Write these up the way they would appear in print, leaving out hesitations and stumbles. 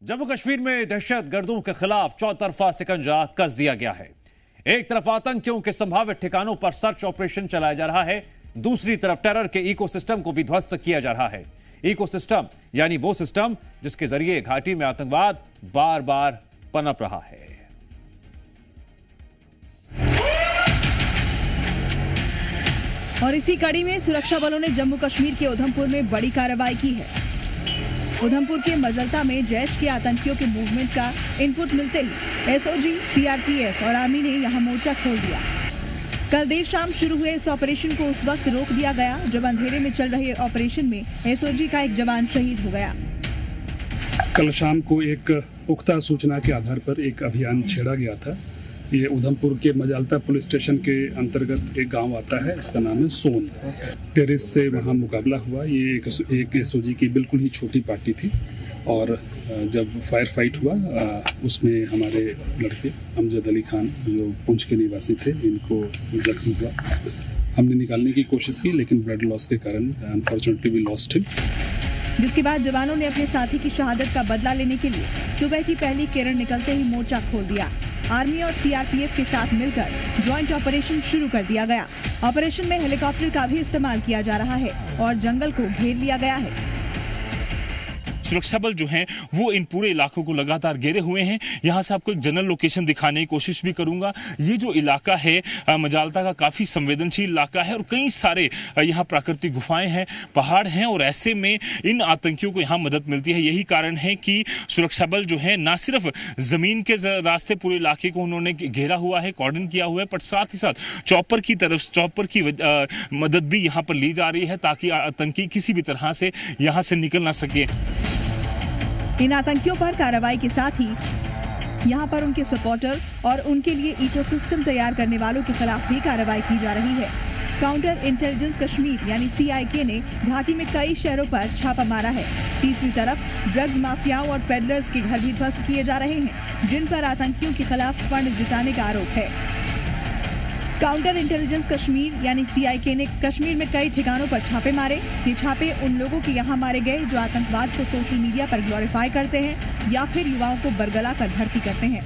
जम्मू कश्मीर में दहशत गर्दों के खिलाफ चौतरफा शिकंजा कस दिया गया है। एक तरफ आतंकियों के संभावित ठिकानों पर सर्च ऑपरेशन चलाया जा रहा है, दूसरी तरफ टेरर के इकोसिस्टम को भी ध्वस्त किया जा रहा है। इकोसिस्टम यानी वो सिस्टम जिसके जरिए घाटी में आतंकवाद बार बार पनप रहा है। और इसी कड़ी में सुरक्षा बलों ने जम्मू कश्मीर के उधमपुर में बड़ी कार्रवाई की है। उधमपुर के मजलता में जैश के आतंकियों के मूवमेंट का इनपुट मिलते ही एसओजी, सीआरपीएफ और आर्मी ने यहां मोर्चा खोल दिया। कल देर शाम शुरू हुए इस ऑपरेशन को उस वक्त रोक दिया गया जब अंधेरे में चल रहे ऑपरेशन में एसओजी का एक जवान शहीद हो गया। कल शाम को एक पुख्ता सूचना के आधार पर एक अभियान छेड़ा गया था। ये उधमपुर के मजालता पुलिस स्टेशन के अंतर्गत एक गांव आता है, उसका नाम है सोन। टेररिस्ट से वहां मुकाबला हुआ। ये एक एसओजी की बिल्कुल ही छोटी पार्टी थी और जब फायर फाइट हुआ उसमें हमारे लड़के अमजद अली खान जो पुंछ के निवासी थे, इनको जख्म हुआ। हमने निकालने की कोशिश की लेकिन ब्लड लॉस के कारण अनफॉर्चुनेटली वी लॉस्ट हिम। जिसके बाद जवानों ने अपने साथी की शहादत का बदला लेने के लिए सुबह की पहली किरण निकलते ही मोर्चा खोल दिया। आर्मी और सीआरपीएफ के साथ मिलकर ज्वाइंट ऑपरेशन शुरू कर दिया गया। ऑपरेशन में हेलीकॉप्टर का भी इस्तेमाल किया जा रहा है और जंगल को घेर लिया गया है। सुरक्षा बल जो हैं वो इन पूरे इलाकों को लगातार घेरे हुए हैं। यहाँ से आपको एक जनरल लोकेशन दिखाने की कोशिश भी करूंगा। ये जो इलाका है मजालता का काफ़ी संवेदनशील इलाका है और कई सारे यहाँ प्राकृतिक गुफाएं हैं, पहाड़ हैं और ऐसे में इन आतंकियों को यहाँ मदद मिलती है। यही कारण है कि सुरक्षा बल जो है ना सिर्फ ज़मीन के रास्ते पूरे इलाके को उन्होंने घेरा हुआ है, कॉर्डन किया हुआ है, पर साथ ही साथ चॉपर की मदद भी यहाँ पर ली जा रही है ताकि आतंकी किसी भी तरह से यहाँ से निकल ना सके। इन आतंकियों पर कार्रवाई के साथ ही यहां पर उनके सपोर्टर और उनके लिए इकोसिस्टम तैयार करने वालों के खिलाफ भी कार्रवाई की जा रही है। काउंटर इंटेलिजेंस कश्मीर यानी सीआईके ने घाटी में कई शहरों पर छापा मारा है। तीसरी तरफ ड्रग्स माफियाओं और पेडलर्स के घर भी ध्वस्त किए जा रहे हैं जिन पर आतंकियों के खिलाफ फंड जुटाने का आरोप है। काउंटर इंटेलिजेंस कश्मीर यानी सीआईके ने कश्मीर में कई ठिकानों पर छापे मारे। ये छापे उन लोगों के यहाँ मारे गए जो आतंकवाद को सोशल मीडिया पर ग्लोरीफाई करते हैं या फिर युवाओं को बरगला कर भर्ती करते हैं।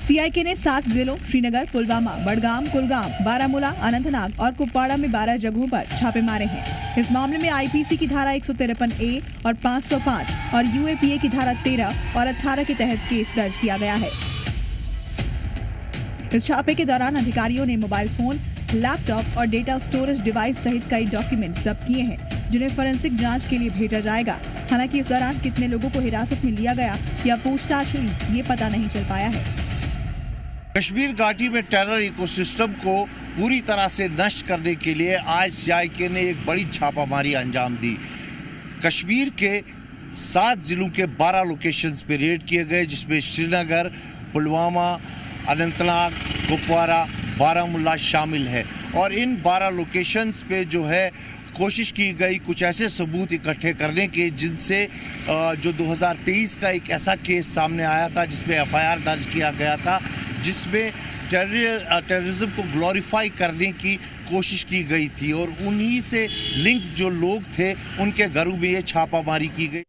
सीआईके ने 7 जिलों श्रीनगर, पुलवामा, बडगाम, कुलगाम, बारामूला, अनंतनाग और कुपवाड़ा में 12 जगहों पर छापे मारे हैं। इस मामले में आईपीसी की धारा 153A और 505 और यूएपीए की धारा 13 और 18 के तहत केस दर्ज किया गया है। इस छापे के दौरान अधिकारियों ने मोबाइल फोन, लैपटॉप और डेटा स्टोरेज डिवाइस सहित कई डॉक्यूमेंट जब्त किए हैं जिन्हें फोरेंसिक जांच के लिए भेजा जाएगा। हालांकि इस दौरान कितने लोगों को हिरासत में लिया गया या पूछताछ हुई ये पता नहीं चल पाया है। कश्मीर घाटी में टेरर इकोसिस्टम को पूरी तरह से नष्ट करने के लिए आज सीआईके ने एक बड़ी छापामारी अंजाम दी। कश्मीर के 7 जिलों के 12 लोकेशंस पे रेड किए गए जिसमें श्रीनगर, पुलवामा, अनंतनाग, कुपवाड़ा, बारामूला शामिल है। और इन 12 लोकेशंस पे जो है कोशिश की गई कुछ ऐसे सबूत इकट्ठे करने के जिनसे जो 2023 का एक ऐसा केस सामने आया था जिसमें एफआईआर दर्ज किया गया था जिसमें टेररिज्म को ग्लोरीफाई करने की कोशिश की गई थी और उन्हीं से लिंक जो लोग थे उनके घरों में ये छापामारी की गई।